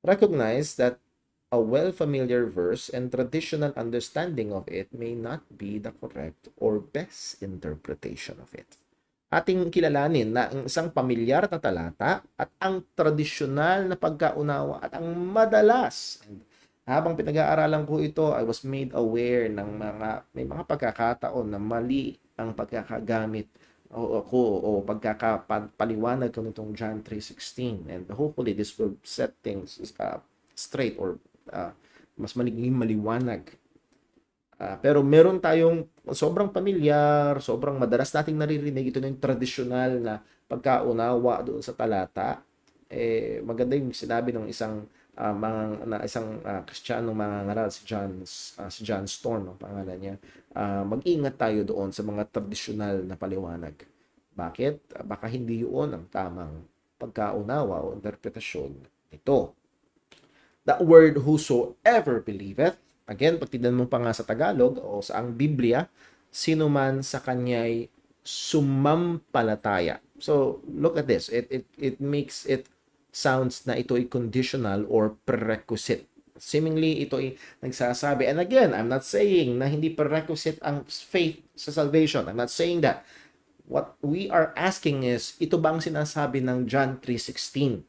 Recognize that a well-familiar verse and traditional understanding of it may not be the correct or best interpretation of it. Ating kilalanin na ang isang pamilyar na talata at ang tradisyonal na pagkaunawa at ang madalas. Habang pinag-aaralan ko ito, I was made aware ng may mga pagkakataon na mali ang pagkakagamit o pagkakapaliwanag ko nitong John 3:16, and hopefully this will set things straight, or mas magiging maliwanag. Pero meron tayong sobrang pamilyar, sobrang madalas nating naririnig, ito na yung tradisyonal na pagkaunawa doon sa talata. Maganda yung sinabi ng isang Kristiyanong mangangaral, si John Storm, ang pangalan niya. Mag-ingat tayo doon sa mga tradisyonal na paliwanag. Bakit? Baka hindi yun ang tamang pagkaunawa o interpretasyon nito. That word whosoever believeth, again, pag tignan mo pa nga sa Tagalog o sa ang Biblia, sino man sa kanya'y sumampalataya. So, look at this. It makes it sounds na ito ay conditional or prerequisite. Seemingly, ito ay nagsasabi. And again, I'm not saying na hindi prerequisite ang faith sa salvation. I'm not saying that. What we are asking is, ito ba ang sinasabi ng John 3:16?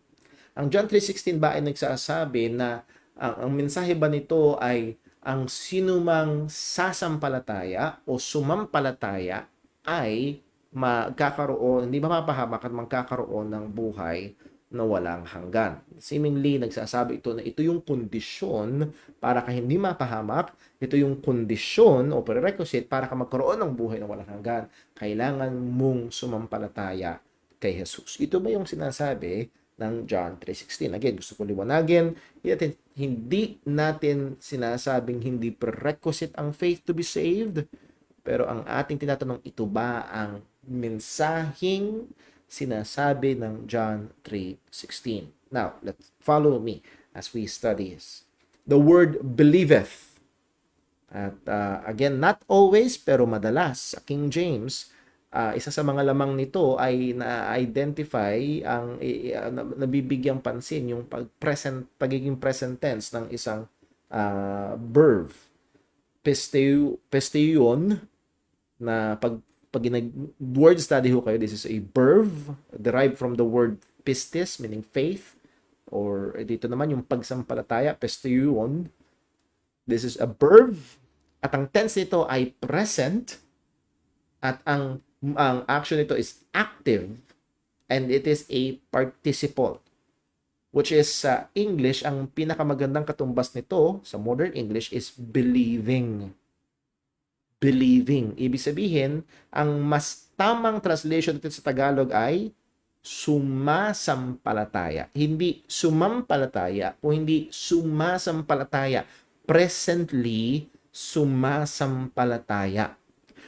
Ang John 3:16 ba ay nagsasabi na ang mensahe ba nito ay ang sinumang sasampalataya o sumampalataya ay magkakaroon, hindi mapapahamak at magkakaroon ng buhay na walang hanggan. Seemingly, nagsasabi ito na ito yung kondisyon para ka hindi mapahamak, ito yung kondisyon o prerequisite para ka magkaroon ng buhay na walang hanggan. Kailangan mong sumampalataya kay Jesus. Ito ba yung sinasabi ng John 3:16? Again, gusto ko liwanagin, hindi natin sinasabing hindi prerequisite ang faith to be saved, pero ang ating tinatanong, ito ba ang mensaheng sinasabi ng John 3:16? Now, let's follow me as we study this. The word believeth. At again, not always, pero madalas sa King James, isa sa mga lamang nito ay na-identify ang nabibigyang pansin yung pagiging present tense ng isang verb. Pisteuon, na pag word study ho kayo, this is a verb derived from the word pistis, meaning faith, or dito naman yung pagsampalataya, pisteuon. This is a verb, at ang tense nito ay present, at ang action nito is active, and it is a participle, which is sa English, ang pinakamagandang katumbas nito sa modern English is believing. Believing. Ibig sabihin, ang mas tamang translation nito sa Tagalog ay sumasampalataya. Hindi sumampalataya o hindi sumasampalataya. Presently, sumasampalataya.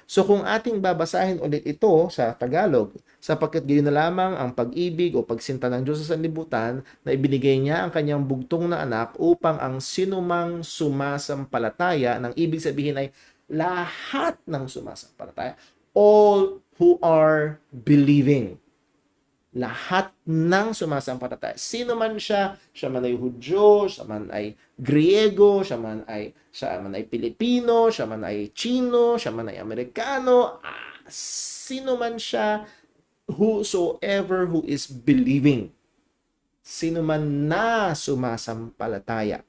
So kung ating babasahin ulit ito sa Tagalog, sapagkat gayon na lamang ang pag-ibig o pagsinta ng Diyos sa sanlibutan na ibinigay niya ang kanyang bugtong na anak upang ang sinumang sumasampalataya, ng ibig sabihin ay lahat ng sumasampalataya, all who are believing. Lahat ng sumasampalataya. Sino man siya man ay Hudyo, siya man ay Griego, siya man ay Pilipino, siya man ay Chino, siya man ay Amerikano, sino man siya, whosoever who is believing, sino man na sumasampalataya,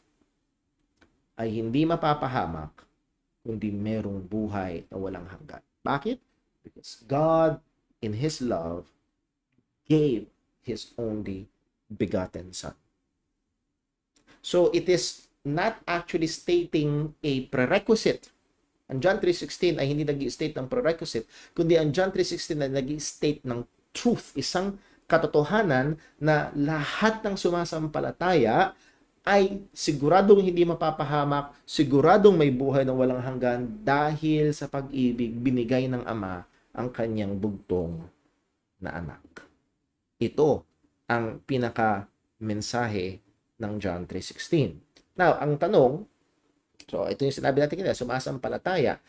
ay hindi mapapahamak, kundi merong buhay na walang hanggan. Bakit? Because God, in His love, gave His only begotten Son. So it is not actually stating a prerequisite. Ang John 3:16 ay hindi nag-i-state ng prerequisite, kundi ang John 3:16 ay nag-i-state ng truth, isang katotohanan na lahat ng sumasampalataya ay siguradong hindi mapapahamak, siguradong may buhay na walang hanggan dahil sa pag-ibig binigay ng Ama ang kanyang bugtong na anak. Ito ang pinaka-mensahe ng John 3:16. Now, ang tanong, so ito yung sinabi natin kanina, sumasampalataya.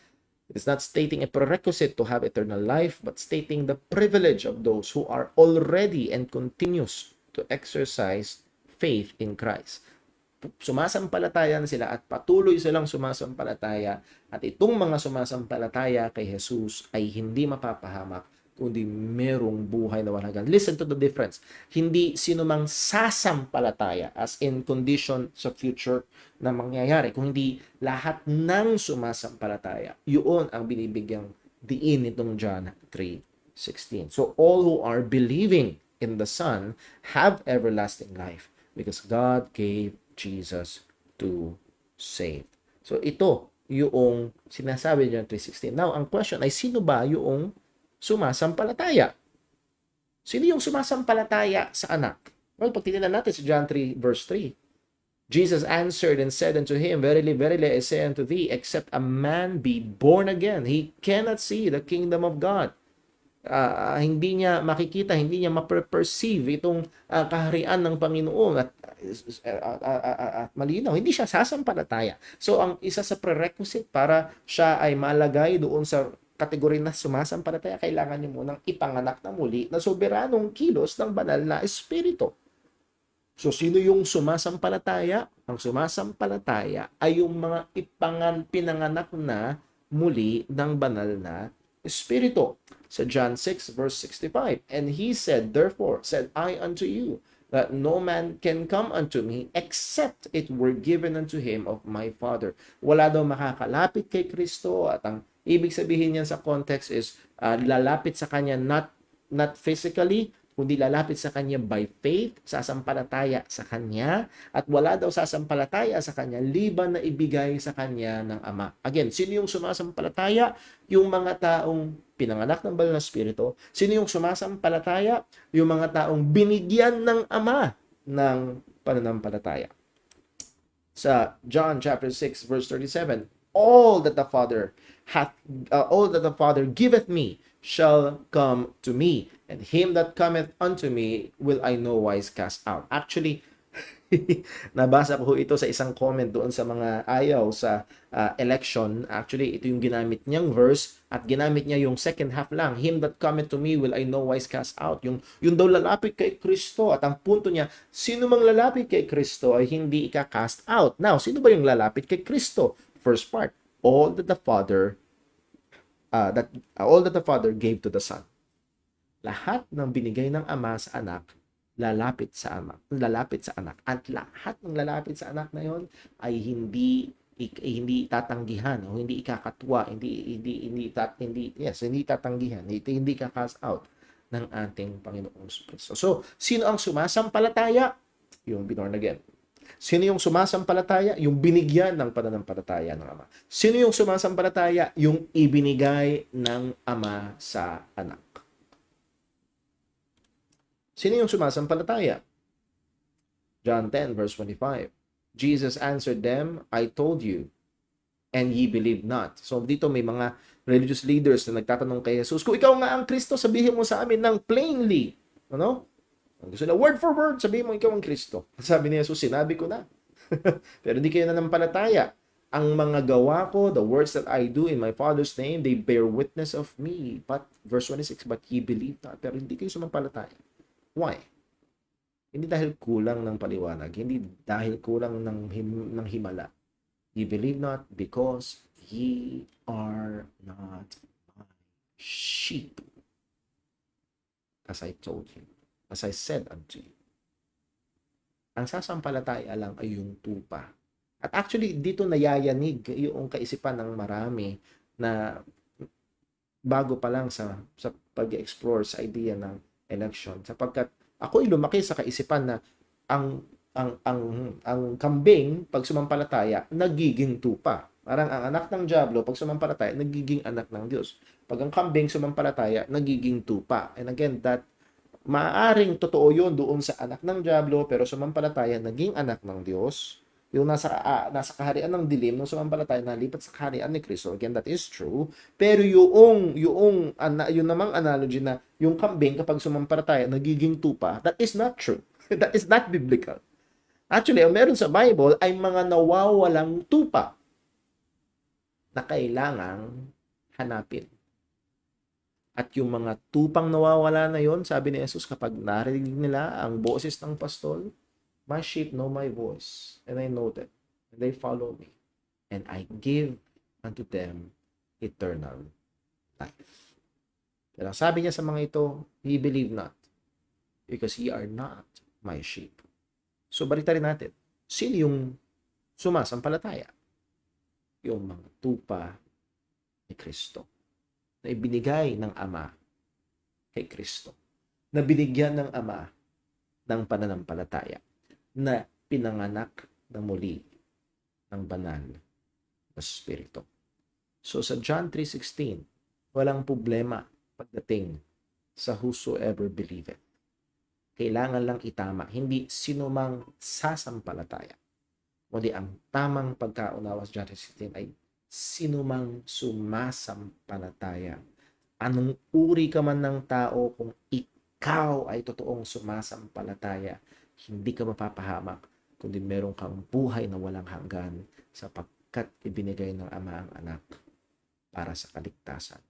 It is not stating a prerequisite to have eternal life, but stating the privilege of those who are already and continues to exercise faith in Christ. Sumasampalataya na sila at patuloy silang sumasampalataya, at itong mga sumasampalataya kay Jesus ay hindi mapapahamak, kundi merong buhay na walang hanggan. Listen to the difference. Hindi sinumang sasampalataya, as in condition sa future na mangyayari, kung hindi lahat ng sumasampalataya. Yun ang binibigyang diin nitong John 3:16. 16. So all who are believing in the Son have everlasting life because God gave Jesus to save. So ito yung sinasabi niya 3:16. Now, ang question ay sino ba yung sumasampalataya? Sino yung sumasampalataya sa anak? Well, pag tinignan natin sa John 3 verse 3, Jesus answered and said unto him, Verily, verily, I say unto thee, except a man be born again, he cannot see the kingdom of God. Hindi niya makikita, hindi niya ma-perceive itong kaharian ng Panginoon at malinaw, hindi siya sasampalataya. So, ang isa sa prerequisite para siya ay malagay doon sa kategory na sumasampalataya, kailangan niya munang ipanganak na muli na soberanong kilos ng banal na espiritu. So, sino yung sumasampalataya? Ang sumasampalataya ay yung mga pinanganak na muli ng banal na espiritu. Sa John 6 verse 65, and he said, therefore said I unto you, that no man can come unto me except it were given unto him of my Father. Wala daw makakalapit kay Kristo, at ang ibig sabihin niyan sa context is lalapit sa kanya not physically, kundi lalapit sa kanya by faith, sasampalataya sa kanya, at wala daw sasampalataya sa kanya liban na ibigay sa kanya ng Ama. Again, sino yung sumasampalataya? Yung mga taong pinanganak ng banal na espiritu. Sino yung sumasampalataya? Yung mga taong binigyan ng Ama ng pananampalataya. Sa John chapter 6 verse 37, all that the Father giveth me shall come to me, and him that cometh unto me will I no wise cast out. Actually, nabasa ko ito sa isang comment doon sa mga ayaw sa election. Actually, ito yung ginamit niyang verse, at ginamit niya yung second half lang. Him that cometh to me will I no wise cast out. Yung daw lalapit kay Kristo, at ang punto niya, sino mang lalapit kay Kristo ay hindi ika-cast out. Now, sino ba yung lalapit kay Kristo? First part, all that the Father gave to the Son. Lahat ng binigay ng Ama sa anak, lalapit sa anak. At lahat ng lalapit sa anak na yon ay hindi tatanggihan o hindi ikakatwa, hindi tatanggihan, hindi ka-cast out ng ating Panginoong Kristo. So, sino ang sumasampalataya? Yung born again. Sino yung sumasampalataya? Yung binigyan ng pananampalataya ng Ama. Sino yung sumasampalataya? Yung ibinigay ng Ama sa anak. Sino yung sumasampalataya? John 10 verse 25. Jesus answered them, I told you, and ye believe not. So dito may mga religious leaders na nagtatanong kay Jesus, kung ikaw nga ang Kristo, sabihin mo sa amin ng plainly. Ano? Gusto na word for word, sabihin mo ikaw ang Kristo. Sabi ni Jesus, sinabi ko na. Pero hindi kayo nanampalataya. Ang mga gawa ko, the works that I do in my Father's name, they bear witness of me. But, verse 26, but ye believe not. Pero hindi kayo sumampalataya. Why? Hindi dahil kulang ng paliwanag, hindi dahil kulang ng himala. Ye believe not because ye are not my sheep. As I told you, as I said unto you. Ang sasampalataya lang ay yung tupa. At actually, dito nayayanig yung kaisipan ng marami na bago pa lang sa pag-explore sa idea ng election, sapagkat ako'y lumaki sa kaisipan na ang kambing pag sumampalataya nagiging tupa. Parang ang anak ng diablo pag sumampalataya nagiging anak ng Diyos. Pag ang kambing sumampalataya nagiging tupa. And again, that maaring totoo yun doon sa anak ng diablo, pero sumampalataya naging anak ng Diyos. Yung nasa kaharian ng dilim, nung sumampalataya nalipat sa kaharian ni Kristo. Again, that is true. Pero yung namang analogy na yung kambing kapag sumampalataya nagiging tupa, that is not true. That is not biblical. Actually, ang meron sa Bible ay mga nawawalang tupa na kailangang hanapin. At yung mga tupang nawawala na yon, sabi ni Jesus, kapag narinig nila ang boses ng pastol, my sheep know my voice, and I know them, and they follow me, and I give unto them eternal life. Pero sabi niya sa mga ito, ye believe not, because ye are not my sheep. So, balita rin natin, sino yung sumasampalataya? Yung mga tupa ni Kristo na ibinigay ng Ama kay Kristo, na binigyan ng Ama ng pananampalataya, na pinanganak na muli ng banal na Espiritu. So sa John 3:16, walang problema pagdating sa whosoever believeth. Kailangan lang itama, hindi sinumang sasampalataya. Kundi ang tamang pagkaunawa sa John 3:16 ay sinumang sumasampalataya. Anong uri ka man ng tao, kung ikaw ay totoong sumasampalataya, hindi ka mapapahamak, kundi meron kang buhay na walang hanggan sapagkat ibinigay ng Ama ang Anak para sa kaligtasan.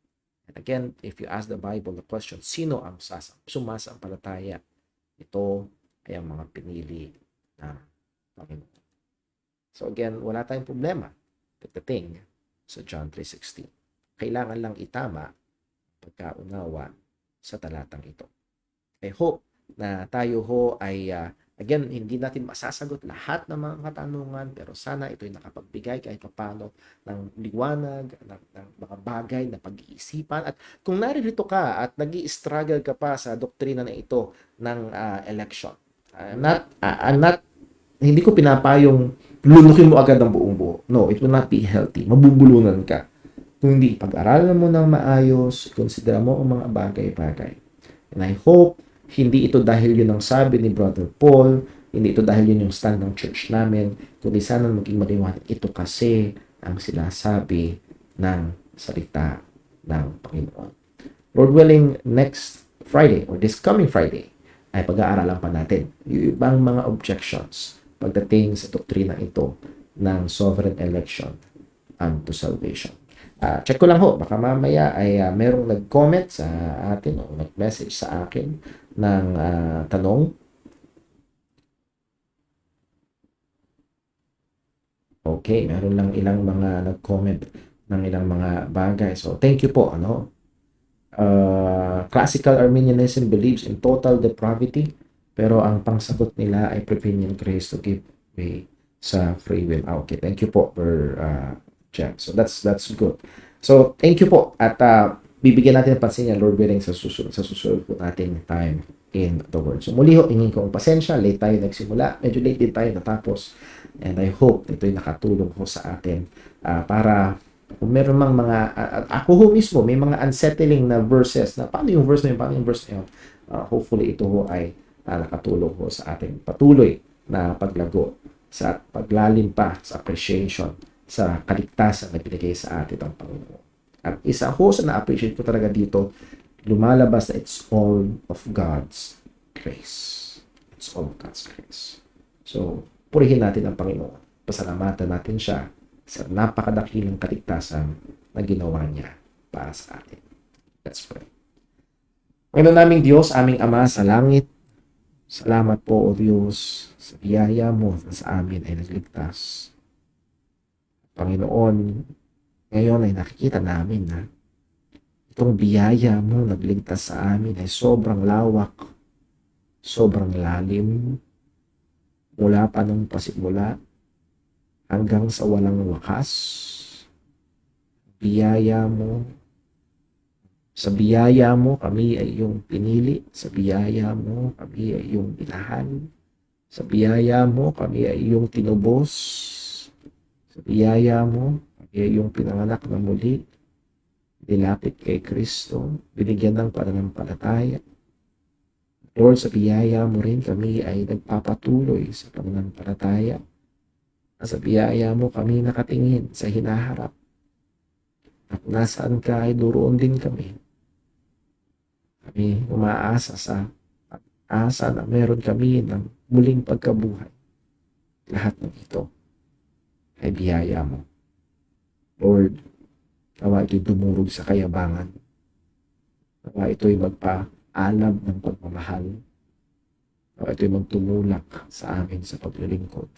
And again, if you ask the Bible the question, sino ang sumasampalataya? Ito ay ang mga pinili ng Panginoon. So again, wala tayong problema pagdating sa John 3:16. Kailangan lang itama pagkaunawa sa talatang ito. I hope na tayo ay again, hindi natin masasagot lahat ng mga katanungan, pero sana ito'y nakapagbigay kahit paano ng liwanag, ng mga bagay na pag-iisipan. At kung naririto ka at nag-i-struggle ka pa sa doktrina na ito ng election, I'm not, hindi ko pinapayong lulukin mo agad ang buong buo. No, it will not be healthy. Mabubulunan ka. Kung hindi, pag-aralan mo ng maayos, consider mo ang mga bagay-bagay. And I hope hindi ito dahil yun ang sabi ni Brother Paul, hindi ito dahil yun yung stand ng church namin, kundi sana maging maliwanag. Ito kasi ang sinasabi ng salita ng Panginoon. Lord willing, next Friday or this coming Friday ay pag-aaralan pa natin yung ibang mga objections pagdating sa doktrina ito ng sovereign election unto salvation. Check ko lang ho, baka mamaya ay merong nag-comment sa atin o nag-message sa akin ng tanong. Okay, meron lang ilang mga nag-comment ng ilang mga bagay. So, thank you po. Classical Arminianism believes in total depravity, pero ang pangsagot nila ay prevenient grace to give way sa free will. Okay, thank you po for Jack. So that's good. So thank you po at bibigyan natin ng pansin niya, Lord willing, sa susunod po nating time in the Word. So muli ho, hingin ko ang pasensya, late tayo nagsimula, medyo late din tayo natapos, and I hope ito'y nakatulong ho sa atin para kung meron mang mga ako ho mismo, may mga unsettling na verses na paano yung verse na yun, hopefully ito ho ay nakatulong ho sa ating patuloy na paglago sa paglalim pa sa appreciation sa kaligtasan na binigay sa atin ng Panginoon. At isa ho sa na-appreciate ko talaga dito, lumalabas na it's all of God's grace. It's all of God's grace. So, purihin natin ang Panginoon. Pasalamatan natin siya sa napakadakilang kaligtasan na ginawa niya para sa atin. Let's pray. Panginoon naming Diyos, aming Ama sa langit, salamat po, O Diyos, sa biyaya mo na sa amin ay nagligtas. Panginoon, ngayon ay nakikita namin na itong biyaya mo nagligtas sa amin ay sobrang lawak, sobrang lalim, mula pa nung pasimula hanggang sa walang wakas. Biyaya mo, sa biyaya mo kami ay iyong pinili, sa biyaya mo kami ay iyong inahan, sa biyaya mo kami ay iyong tinubos, sa biyaya mo kami ay iyong pinanganak na muli, dilapit kay Kristo, binigyan ng pananampalataya. Lord, sa biyaya mo rin kami ay nagpapatuloy sa pananampalataya. Sa biyaya mo kami nakatingin sa hinaharap. At nasaan ka ay duroon din kami. Kami umaasa sa pag-asa na meron kami ng muling pagkabuhay. Lahat ng ito ay biyaya mo. Lord, nawa ito'y dumurog sa kayabangan. Nawa ito'y magpaalam ng pagmamahal. Nawa ito'y magtumulak sa amin sa paglilingkod.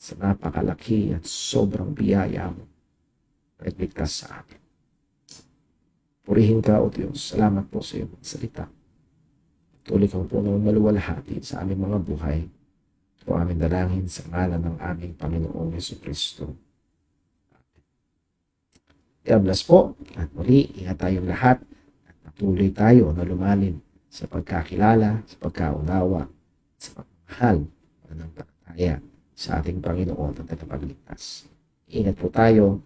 Sa napakalaki at sobrang biyaya mo. Nagligtas sa amin. Purihin ka, O Diyos. Salamat po sa iyong salita. Tuloy kang po na maluwalhati sa aming mga buhay. Ito aming dalangin sa ngalan ng aming Panginoong Jesucristo. God bless po. At muli, ingat tayong lahat. At patuloy tayo na lumalim sa pagkakilala, sa pagkaunawa, sa pagmamahal, ng patataya sa ating Panginoon at tagapagligtas. Ingat po tayo.